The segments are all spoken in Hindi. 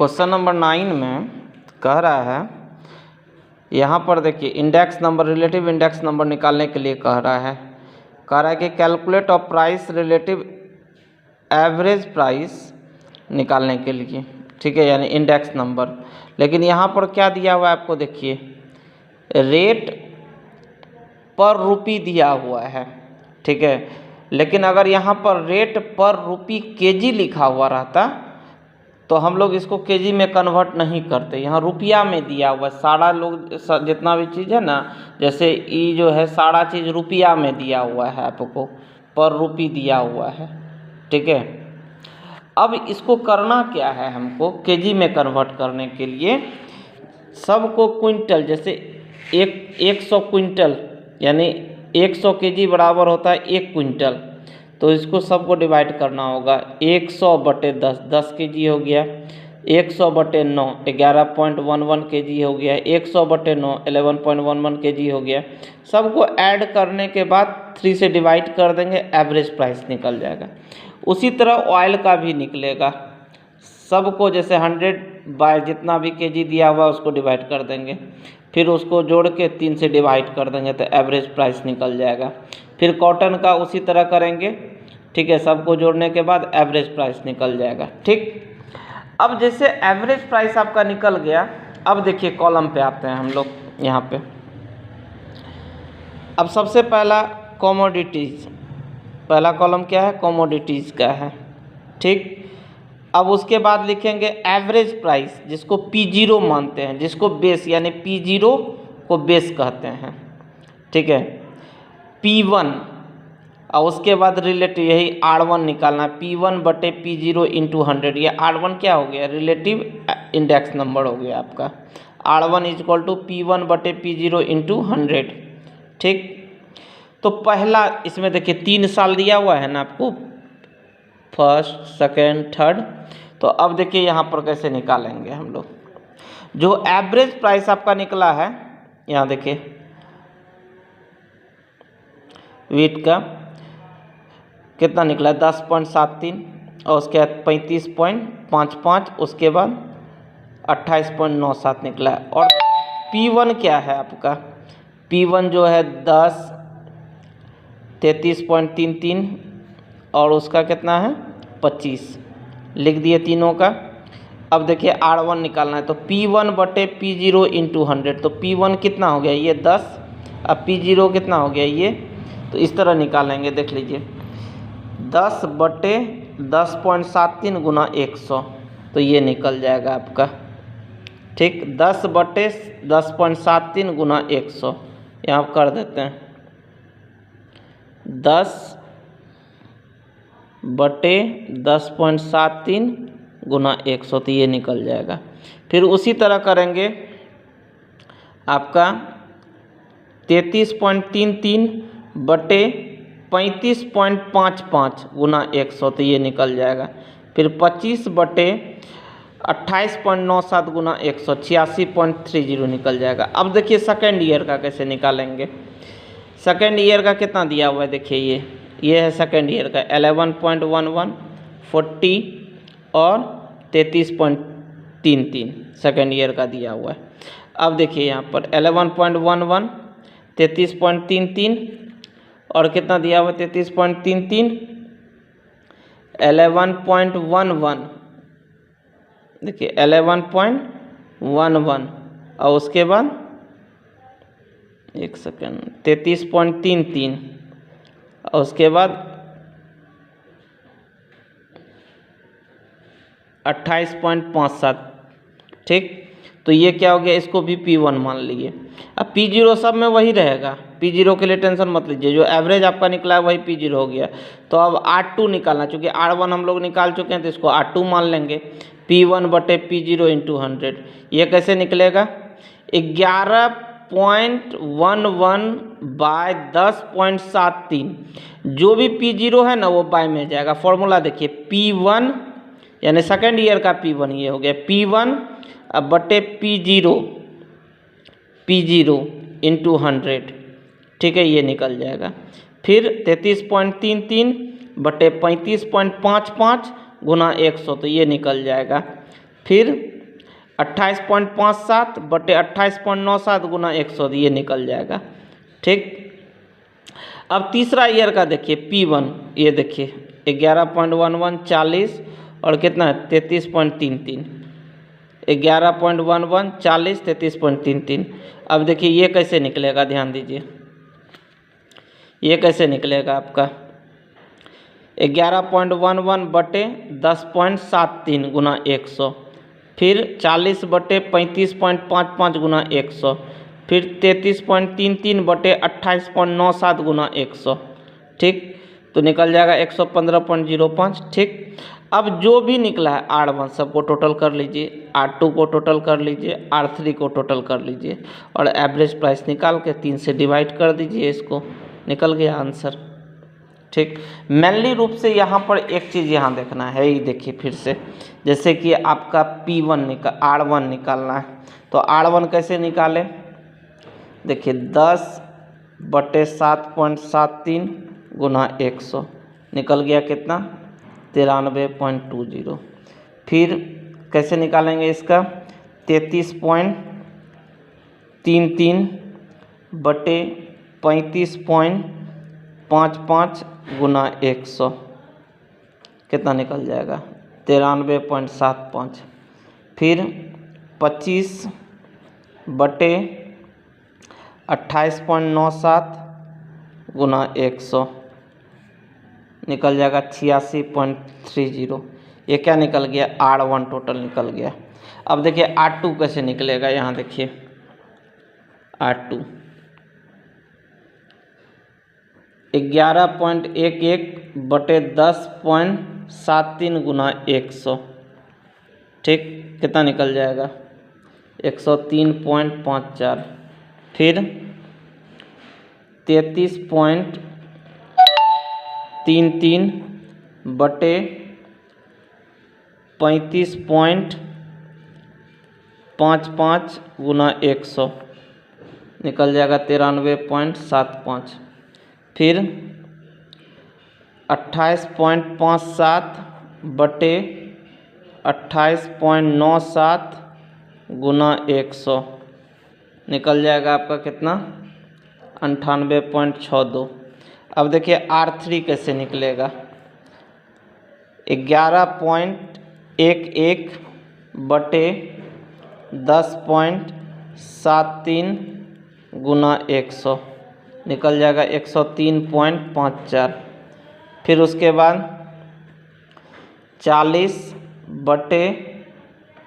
क्वेश्चन नंबर 9 में कह रहा है, यहाँ पर देखिए index number, relative index number निकालने के लिए कह रहा है कि calculate of price relative average price निकालने के लिए, ठीक है, यानी इंडेक्स नंबर। लेकिन यहाँ पर क्या दिया हुआ है आपको, देखिए रेट पर रुपी दिया हुआ है, ठीक है। लेकिन अगर यहाँ पर रेट पर रुपी केजी लिखा हुआ रहता तो हम लोग इसको केजी में कन्वर्ट नहीं करते, यहाँ रुपया में दिया हुआ है। सारा लोग जितना भी चीज़ है ना, जैसे ये जो है सारा चीज़ रुपया में दिया हुआ है, आपको पर रुपी दिया हुआ है, ठीक है। अब इसको करना क्या है, हमको केजी में कन्वर्ट करने के लिए सबको क्विंटल, जैसे 100 क्विंटल यानी 100 केजी बराबर होता है 1 क्विंटल, तो इसको सबको डिवाइड करना होगा। 100/10 10 केजी हो गया, 100/9 11.11 केजी हो गया, 100/9 11.11 केजी हो गया। सबको ऐड करने के बाद 3 से डिवाइड कर देंगे, एवरेज प्राइस निकल जाएगा। उसी तरह ऑयल का भी निकलेगा, सबको जैसे 100 बाय जितना भी केजी दिया हुआ उसको डिवाइड कर देंगे, फिर उसको जोड़ के 3 से डिवाइड कर देंगे तो एवरेज प्राइस निकल जाएगा। फिर कॉटन का उसी तरह करेंगे, ठीक है, सबको जोड़ने के बाद एवरेज प्राइस निकल जाएगा, ठीक। अब जैसे एवरेज प्राइस आपका निकल गया, अब देखिए कॉलम पे आते हैं हम लोग यहाँ पे। अब सबसे पहला कमोडिटीज़, पहला कॉलम क्या है, कमोडिटीज़ का है, ठीक। अब उसके बाद लिखेंगे एवरेज प्राइस, जिसको P0 मानते हैं, जिसको बेस यानी P0 को बेस कहते हैं, ठीक है, P1। और उसके बाद रिलेटिव, यही R1 निकालना है, P1/P0 × 100। ये R1 क्या हो गया, रिलेटिव इंडेक्स नंबर हो गया आपका। R1 = P1/P0 × 100, ठीक। तो पहला इसमें देखिए 3 साल दिया हुआ है ना आपको, फर्स्ट, सेकेंड, थर्ड। तो अब देखिए यहाँ पर कैसे निकालेंगे हम लोग। जो एवरेज प्राइस आपका निकला है, यहाँ देखिए वीट का कितना निकला, 10.73, और उसके बाद 35.55, उसके बाद 28.97 निकला। और P1 क्या है आपका, P1 जो है 10, 33.33, और उसका कितना है 25, लिख दिए तीनों का। अब देखिए R1 निकालना है, तो P1/P0 × 100, तो P1 कितना हो गया, ये 10, अब P0 कितना हो गया ये, तो इस तरह निकालेंगे, देख लीजिए 10/10.73 × 100, तो ये निकल जाएगा आपका, ठीक। 10/10.73 × 100 यहाँ कर देते हैं, 10/10.73 × 100, तो ये निकल जाएगा। फिर उसी तरह करेंगे आपका 33.33/35.55 × 100, तो ये निकल जाएगा। फिर 25/28.97 × 100, 86.30 निकल जाएगा। अब देखिए सेकेंड ईयर का कैसे निकालेंगे। सेकेंड ईयर का कितना दिया हुआ है, देखिए ये है सेकेंड ईयर का 11.11, 40 और 33.33 सेकेंड ईयर का दिया हुआ है। अब देखिए यहाँ पर 11.11, 33.33 और कितना दिया हुआ है 33.33, 11.11, देखिए 11.11, और उसके बाद एक सेकेंड 33.33, और उसके बाद 28.57, ठीक। तो ये क्या हो गया, इसको भी P1 मान लीजिए। अब P0 सब में वही रहेगा, P0 के लिए टेंशन मत लीजिए, जो एवरेज आपका निकला है वही P0 हो गया। तो अब R2 निकालना, चूँकि R1 हम लोग निकाल चुके हैं तो इसको R2 मान लेंगे, P1/P0 × 100। ये कैसे निकलेगा, 11.11/10.73, जो भी P0 है ना वो बाय में जाएगा। फॉर्मूला देखिए P1 यानी सेकेंड ईयर का P1 ये हो गया, P1/P0 × 100, ठीक है, ये निकल जाएगा। फिर 33.33/35.55 × 100, तो ये निकल जाएगा। फिर 28.57 बटे 28.97 गुना 100 ये निकल जाएगा। ठीक, अब तीसरा ईयर का देखिए P1, ये देखिए 11.11 40 और कितना है 33.33, 11.11 40 33.33। अब देखिए ये कैसे निकलेगा, ध्यान दीजिए ये कैसे निकलेगा आपका 11.11 बटे 10.73 गुना 100, फिर 40 बटे 35.55 गुना 100, फिर 33.33 बटे 28.97 गुना 100। ठीक, तो निकल जाएगा 115.05। ठीक, अब जो भी निकला है R1 सबको टोटल कर लीजिए, R2 को टोटल कर लीजिए, R3 को टोटल कर लीजिए और एवरेज प्राइस निकाल के 3 से डिवाइड कर दीजिए, इसको निकल गया आंसर। ठीक, मेनली रूप से यहाँ पर एक चीज़ यहाँ देखना है, ये देखिए फिर से, जैसे कि आपका R1 निकालना है, तो R1 कैसे निकाले, देखिए 10 बटे 7.73 गुना 100 निकल गया कितना 93.20। फिर कैसे निकालेंगे इसका 33.33 बटे 35.55 गुना 100 कितना निकल जाएगा 93.75। फिर 25 बटे 28.97 गुना 100 निकल जाएगा 86.30। ये क्या निकल गया R1 टोटल निकल गया। अब देखिए R2 कैसे निकलेगा, यहाँ देखिए R2 11.11 बटे 10.73 गुना 100। ठीक, कितना निकल जाएगा 103.54। फिर 33.33 बटे 35.55 गुना 100 निकल जाएगा 93.75। फिर 28.57 बटे 28.97 गुना 100 निकल जाएगा आपका कितना 98.62। अब देखिए R3 कैसे निकलेगा 11.11 बटे 10.73 गुना 100 निकल जाएगा 103.54। फिर उसके बाद 40 बटे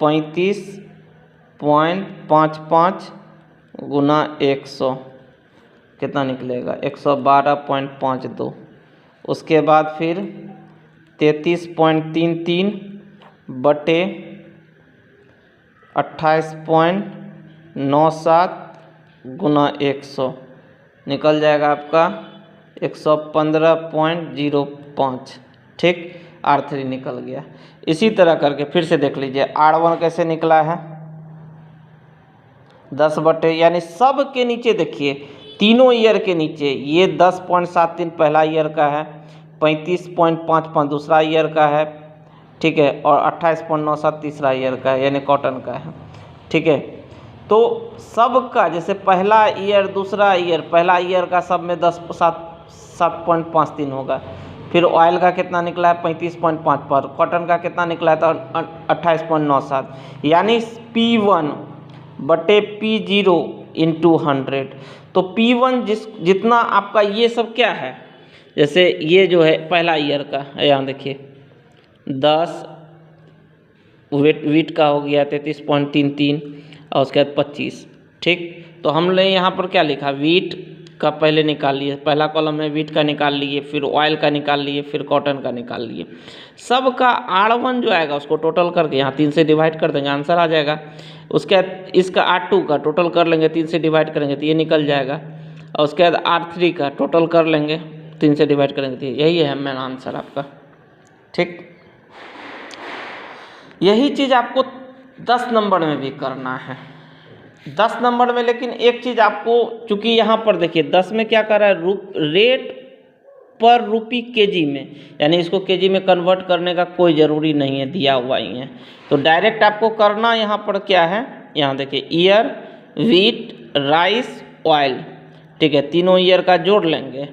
35.55 गुना 100 कितना निकलेगा 112.52। उसके बाद फिर 33.33 बटे 28.97 गुना 100 निकल जाएगा आपका 115.05। ठीक, R3 निकल गया। इसी तरह करके फिर से देख लीजिए R1 कैसे निकला है 10 बटे, यानी सब के नीचे देखिए तीनों ईयर के नीचे ये 10.73 पहला ईयर का है, 35.55 दूसरा ईयर का है, ठीक है, और 28.97 तीसरा ईयर का है, यानी कॉटन का है। ठीक है, तो सब का जैसे पहला ईयर दूसरा ईयर, पहला ईयर का सब में 7.53 होगा। फिर ऑयल का कितना निकला है 35.5 पर, कॉटन का कितना निकला है तो 28.97, यानी P1 बटे P0 इंटू 100। तो P1 जितना आपका ये सब क्या है, जैसे ये जो है पहला ईयर का है, यहाँ देखिए 10 वीट का हो गया 33.33 और उसके बाद 25। ठीक, तो हमने यहाँ पर क्या लिखा वीट का पहले निकाल लिए, पहला कॉलम में वीट का निकाल लिए, फिर ऑयल का निकाल लिए, फिर कॉटन का निकाल लिए। सब का R1 जो आएगा उसको टोटल करके यहाँ 3 से डिवाइड कर देंगे, आंसर आ जाएगा। उसके बाद इसका R2 का टोटल कर लेंगे, 3 से डिवाइड करेंगे तो ये निकल जाएगा, और उसके बाद R3 का टोटल कर लेंगे, 3 से डिवाइड करेंगे तो यही है मेन आंसर आपका। ठीक, यही चीज़ आपको 10 नंबर में भी करना है। 10 नंबर में लेकिन एक चीज़ आपको, चूँकि यहाँ पर देखिए 10 में क्या कर रहा है, रेट पर रुपी केजी में, यानी इसको केजी में कन्वर्ट करने का कोई ज़रूरी नहीं है, दिया हुआ ही है। तो डायरेक्ट आपको करना यहाँ पर क्या है, यहाँ देखिए ईयर, वीट, राइस, ऑयल, ठीक है, तीनों ईयर का जोड़ लेंगे,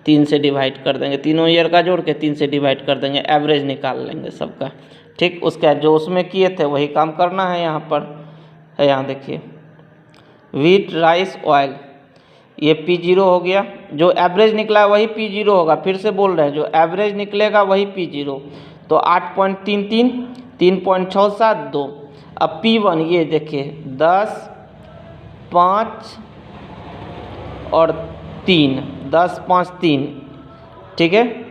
3 से डिवाइड कर देंगे, तीनों ईयर का जोड़ के 3 से डिवाइड कर देंगे, एवरेज निकाल लेंगे सबका, ठीक। उसका जो उसमें किए थे वही काम करना है यहाँ पर, है यहाँ देखिए वीट, राइस, ऑयल, ये P0 हो गया, जो एवरेज निकला है वही P0 होगा, फिर से बोल रहे हैं जो एवरेज निकलेगा वही P0, तो 8.33, 3.672। अब P1 ये देखिए 10, 5 और 3, 10, 5, 3, ठीक है,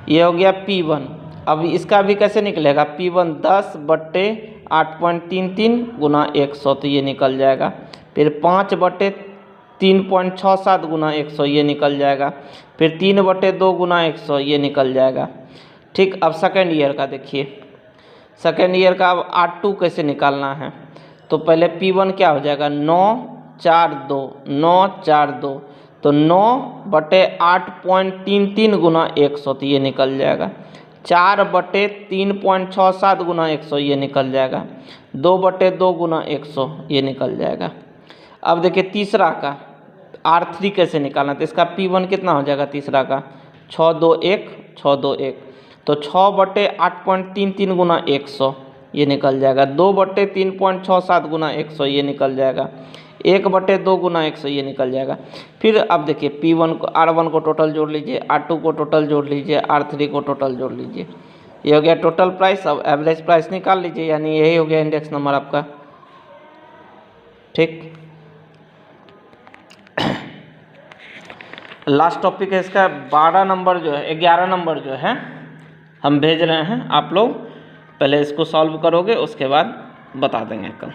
ये हो गया P1। अब इसका भी कैसे निकलेगा, P1 10/8.33 गुना 100, तो ये निकल जाएगा। फिर 5/3.67 गुना 100, ये निकल जाएगा। फिर 3/2 गुना 100, ये निकल जाएगा, ठीक। अब सेकेंड ईयर का देखिए, सेकेंड ईयर का अब R2 कैसे निकालना है, तो पहले P1 क्या हो जाएगा 9/4/2, 9/4/2, तो 9/8.33 गुना 100, तो ये निकल जाएगा। 4/3.67 गुना 100, ये निकल जाएगा। 2/2 गुना 100, ये निकल जाएगा। अब देखिए तीसरा का R3 कैसे निकालना, तो इसका P1 कितना हो जाएगा तीसरा का 621, 621, तो 6/8.33 गुना 100, ये निकल जाएगा। 2/3.67 गुना 100, ये निकल जाएगा। 1/2 गुना 100, ये निकल जाएगा। फिर अब देखिए P1 को, R1 को टोटल जोड़ लीजिए, R2 को टोटल जोड़ लीजिए, R3 को टोटल जोड़ लीजिए, ये हो गया टोटल प्राइस। अब एवरेज प्राइस निकाल लीजिए, यानी यही हो गया इंडेक्स नंबर आपका, ठीक। लास्ट टॉपिक है इसका 12 नंबर जो है, 11 नंबर जो है हम भेज रहे हैं, आप लोग पहले इसको सॉल्व करोगे, उसके बाद बता देंगे कल।